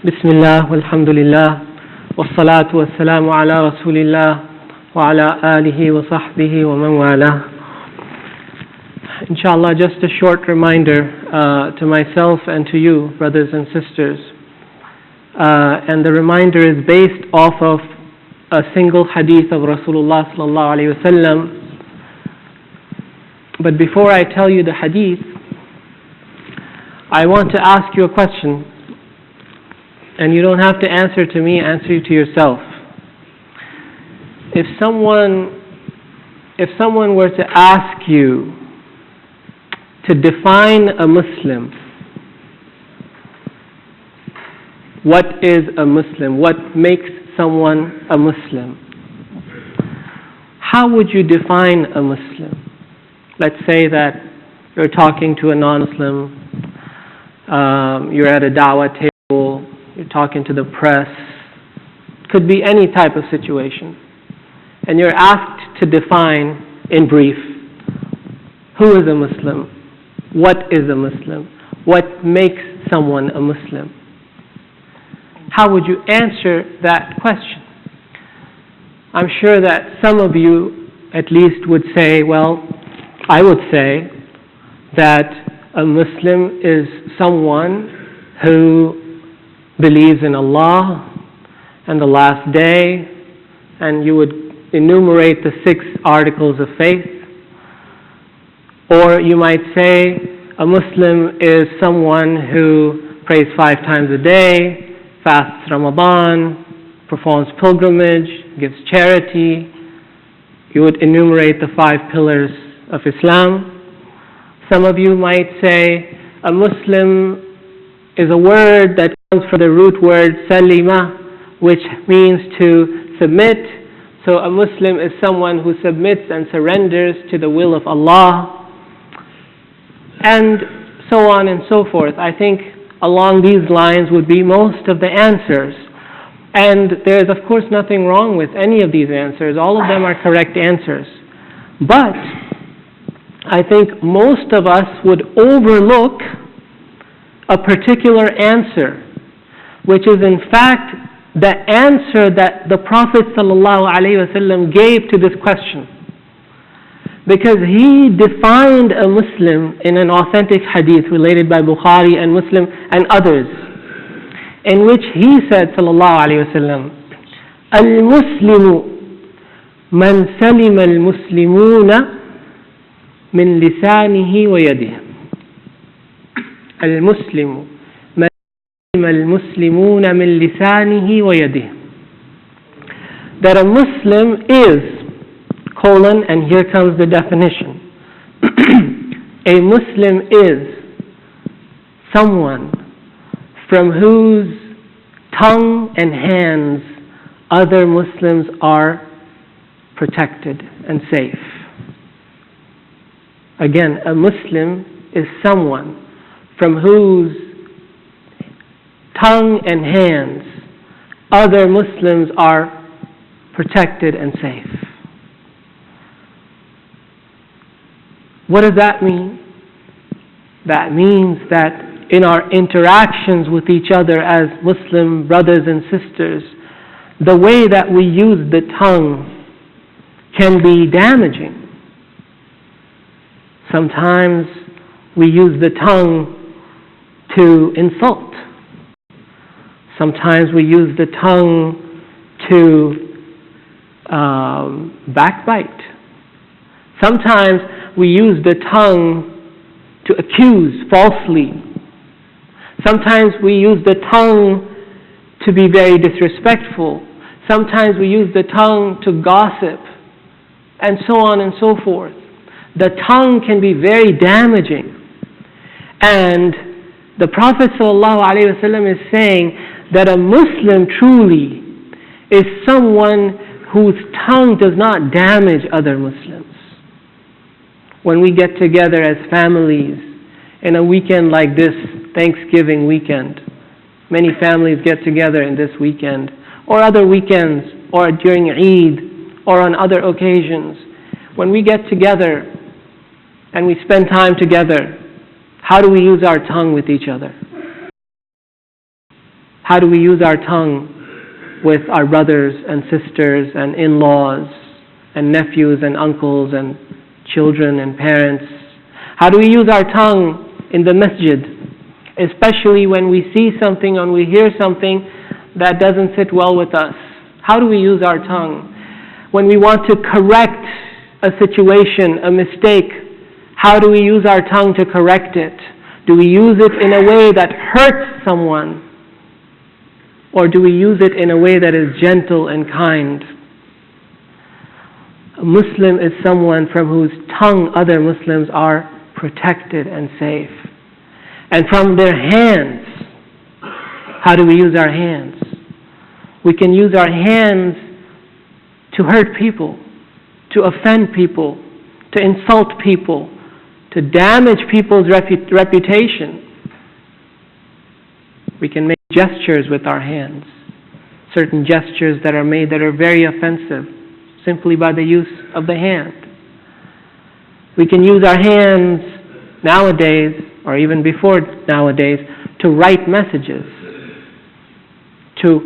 بسم الله والحمد لله والصلاة والسلام على رسول الله وعلى آله وصحبه ومن والاه. Inshallah, just a short reminder to myself and to you, brothers and sisters. And the reminder is based off of a single hadith of Rasulullah sallallahu alaihi wasallam. But before I tell you the hadith, I want to ask you a question. And you don't have to answer to me, answer to yourself. If someone were to ask you to define a Muslim, what is a Muslim? What makes someone a Muslim? How would you define a Muslim? Let's say that you're talking to a non-Muslim, you're at a da'wah table, you're talking to the press, could be any type of situation, and you're asked to define in brief, who is a Muslim? What is a Muslim? What makes someone a Muslim? How would you answer that question? I'm sure that some of you at least would say, well, I would say that a Muslim is someone who believes in Allah and the last day, and you would enumerate the 6 articles of faith. Or you might say a Muslim is someone who prays 5 times a day, fasts Ramadan, performs pilgrimage, gives charity. You would enumerate the 5 pillars of Islam. Some of you might say a Muslim is a word that comes from the root word salima, which means to submit. So a Muslim is someone who submits and surrenders to the will of Allah, and so on and so forth. I think along these lines would be most of the answers. And there is of course nothing wrong with any of these answers. All of them are correct answers. But I think most of us would overlook a particular answer, which is in fact the answer that the Prophet ﷺ gave to this question. Because he defined a Muslim in an authentic hadith related by Bukhari and Muslim and others, in which he said ﷺ, "Al-Muslimu man salima al-Muslimuna min lisanihi wa yadihi." Al-Muslimu man salima al-Muslimuna min lisanihi wa yadihi. That a Muslim is, and here comes the definition. A Muslim is someone from whose tongue and hands other Muslims are protected and safe. Again, a Muslim is someone from whose tongue and hands other Muslims are protected and safe. What does that mean? That means that in our interactions with each other as Muslim brothers and sisters, the way that we use the tongue can be damaging. Sometimes we use the tongue to insult. Sometimes we use the tongue to backbite. Sometimes we use the tongue to accuse falsely. Sometimes we use the tongue to be very disrespectful. Sometimes we use the tongue to gossip, and so on and so forth. The tongue can be very damaging. And the Prophet ﷺ is saying that a Muslim truly is someone whose tongue does not damage other Muslims. When we get together as families in a weekend like this, Thanksgiving weekend, many families get together in this weekend, or other weekends, or during Eid, or on other occasions. When we get together and we spend time together, how do we use our tongue with each other? How do we use our tongue with our brothers and sisters and in-laws and nephews and uncles and children and parents? How do we use our tongue in the masjid, especially when we see something and we hear something that doesn't sit well with us? How do we use our tongue? When we want to correct a situation, a mistake, how do we use our tongue to correct it? Do we use it in a way that hurts someone? Or do we use it in a way that is gentle and kind? A Muslim is someone from whose tongue other Muslims are protected and safe. And from their hands, how do we use our hands? We can use our hands to hurt people, to offend people, to insult people, to damage people's reputation. We can make gestures with our hands, certain gestures that are made that are very offensive, simply by the use of the hand. We can use our hands nowadays, or even before nowadays, to write messages, to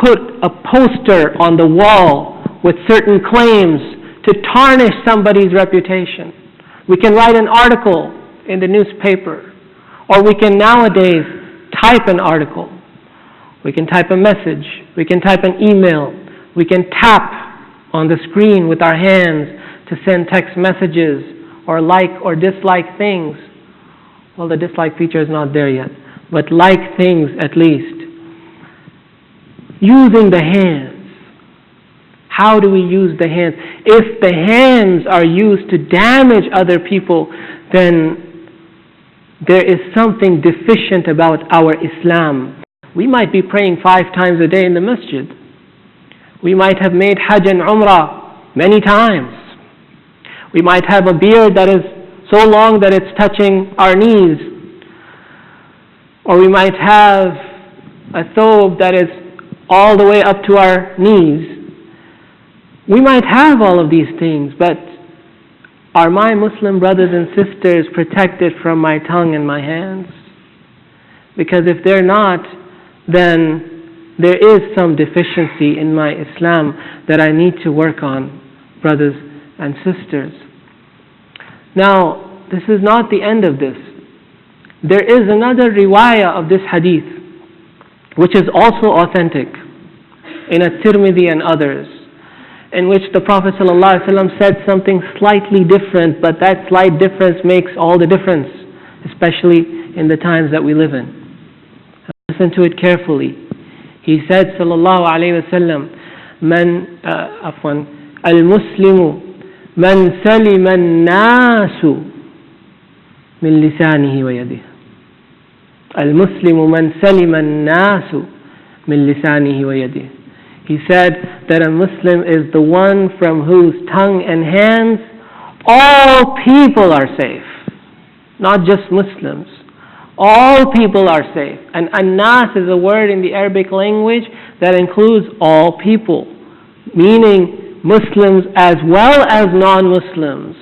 put a poster on the wall with certain claims to tarnish somebody's reputation. We can write an article in the newspaper, or we can nowadays type an article. We can type a message. We can type an email. We can tap on the screen with our hands to send text messages or like or dislike things. Well, the dislike feature is not there yet, but like things at least. Using the hands. How do we use the hands? If the hands are used to damage other people, then there is something deficient about our Islam. We might be praying 5 times a day in the masjid. We might have made Hajj and Umrah many times. We might have a beard that is so long that it's touching our knees. Or we might have a thobe that is all the way up to our knees. We might have all of these things, but are my Muslim brothers and sisters protected from my tongue and my hands? Because if they're not, then there is some deficiency in my Islam that I need to work on, brothers and sisters. Now, this is not the end of this. There is another riwayah of this hadith, which is also authentic, in At-Tirmidhi and others, in which the Prophet ﷺ said something slightly different, but that slight difference makes all the difference, especially in the times that we live in. Listen to it carefully. He said, sallallahu alayhi wa sallam, al-Muslimu man salima an-nasu min lisanihi wa yadihi. Al-Muslimu man salima an-nasu min lisanihi wa yadihi. He said that a Muslim is the one from whose tongue and hands all people are safe. Not just Muslims. All people are safe. And an-nas is a word in the Arabic language that includes all people, meaning Muslims as well as non-Muslims.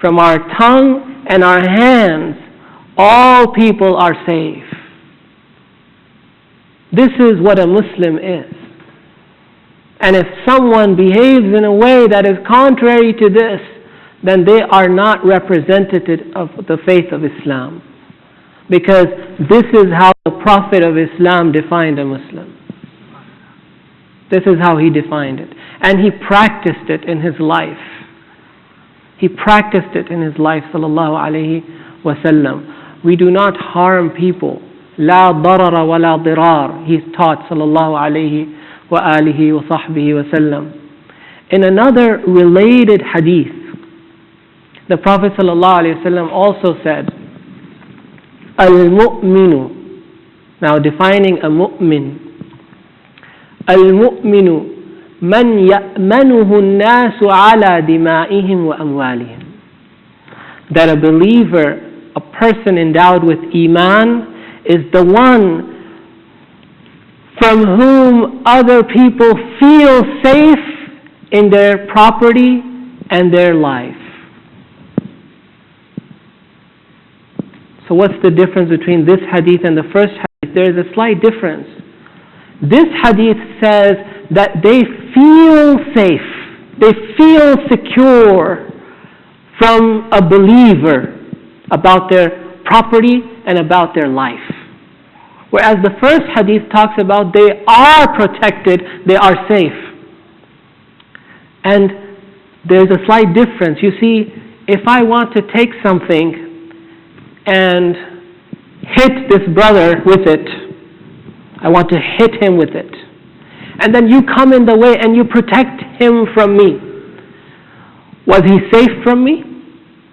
From our tongue and our hands, all people are safe. This is what a Muslim is. And if someone behaves in a way that is contrary to this, then they are not representative of the faith of Islam. Because this is how the Prophet of Islam defined a Muslim. This is how he defined it. And he practiced it in his life. He practiced it in his life, sallallahu alayhi wa sallam. We do not harm people. La darara wa la dirar. He's taught, sallallahu alayhi wa alihi wa sahbihi wa sallam. In another related hadith, the Prophet sallallahu alayhi wa sallam also said, Al-mu'minu. Now defining a mu'min. Al-mu'minu man ya'manuhu an-nasu ala dima'ihim wa amwalihim. That a believer, a person endowed with iman, is the one from whom other people feel safe in their property and their life. So what's the difference between this hadith and the first hadith there is a slight difference. This hadith says that they feel safe, they feel secure from a believer about their property and about their life. Whereas the first hadith talks about they are protected, they are safe. And there's a slight difference. You see, if I want to take something and hit this brother with it, I want to hit him with it, and then you come in the way and you protect him from me. Was he safe from me?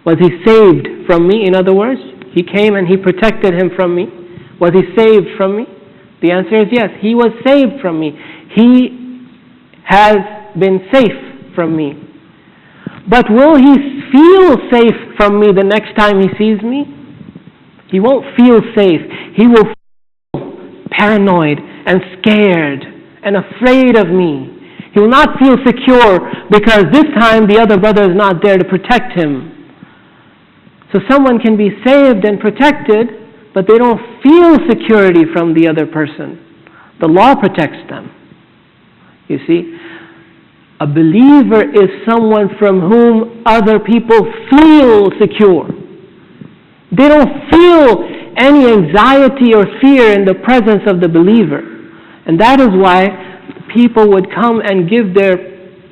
Was he saved from me? In other words, he came and he protected him from me. Was he saved from me? The answer is yes, he was saved from me. He has been safe from me. But will he feel safe from me the next time he sees me? He won't feel safe. He will feel paranoid and scared and afraid of me. He will not feel secure because this time the other brother is not there to protect him. So someone can be saved and protected, but they don't feel security from the other person. The law protects them. You see, a believer is someone from whom other people feel secure. They don't feel any anxiety or fear in the presence of the believer. And that is why people would come and give their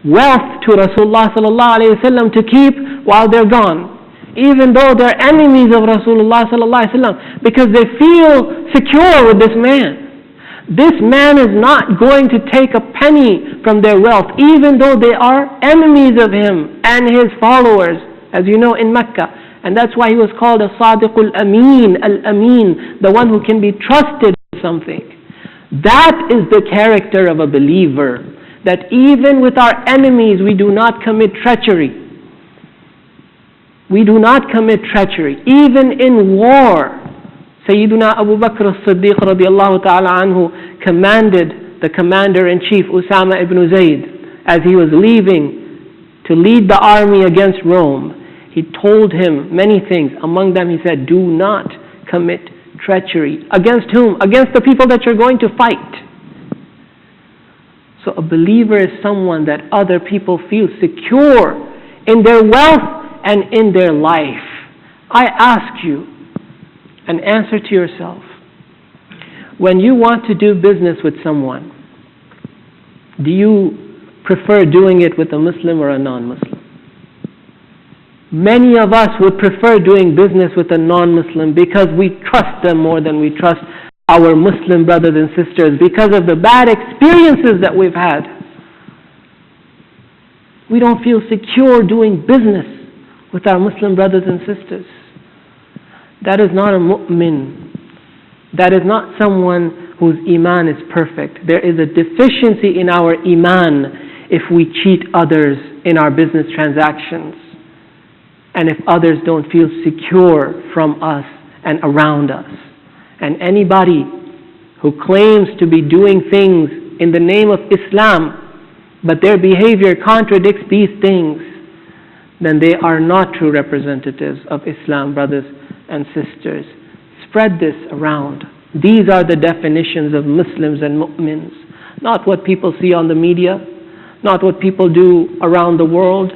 wealth to Rasulullah sallallahu alaihi wasallam to keep while they're gone, even though they're enemies of Rasulullah sallallahu alaihi wasallam, because they feel secure with this man. This man is not going to take a penny from their wealth, even though they are enemies of him and his followers, as you know, in Mecca. And that's why he was called a Sadiqul Ameen, Al-Ameen, the one who can be trusted with something. That is the character of a believer, that even with our enemies we do not commit treachery. We do not commit treachery. Even in war, Sayyiduna Abu Bakr as-Siddiq radiallahu ta'ala anhu commanded the commander-in-chief Usama ibn Zayd as he was leaving to lead the army against Rome. He told him many things. Among them he said, do not commit treachery. Against whom? Against the people that you're going to fight. So a believer is someone that other people feel secure in their wealth and in their life. I ask you, an answer to yourself. When you want to do business with someone, do you prefer doing it with a Muslim or a non-Muslim? Many of us would prefer doing business with a non-Muslim because we trust them more than we trust our Muslim brothers and sisters because of the bad experiences that we've had. We don't feel secure doing business with our Muslim brothers and sisters. That is not a mu'min. That is not someone whose iman is perfect. There is a deficiency in our iman if we cheat others in our business transactions, and if others don't feel secure from us and around us. And anybody who claims to be doing things in the name of Islam, but their behavior contradicts these things, then they are not true representatives of Islam, brothers and sisters. Spread this around. These are the definitions of Muslims and mu'mins. Not what people see on the media, not what people do around the world.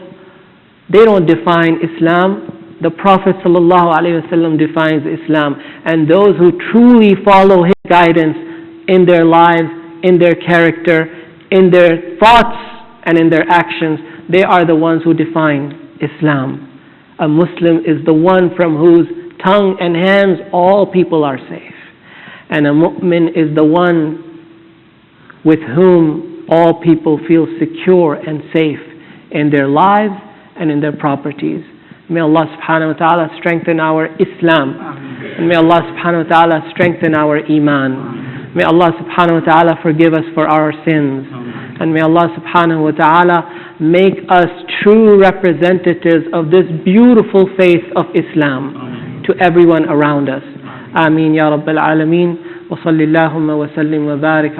They don't define Islam. The Prophet ﷺ defines Islam. And those who truly follow his guidance in their lives, in their character, in their thoughts, and in their actions, they are the ones who define Islam. A Muslim is the one from whose tongue and hands all people are safe. And a mu'min is the one with whom all people feel secure and safe in their lives and in their properties. May Allah subhanahu wa ta'ala strengthen our Islam. And may Allah subhanahu wa ta'ala strengthen our Iman. May Allah subhanahu wa ta'ala forgive us for our sins. And may Allah subhanahu wa ta'ala make us true representatives of this beautiful faith of Islam to everyone around us. Ameen ya Rabbil Alameen. Wa salli Allahumma wa sallim wa barik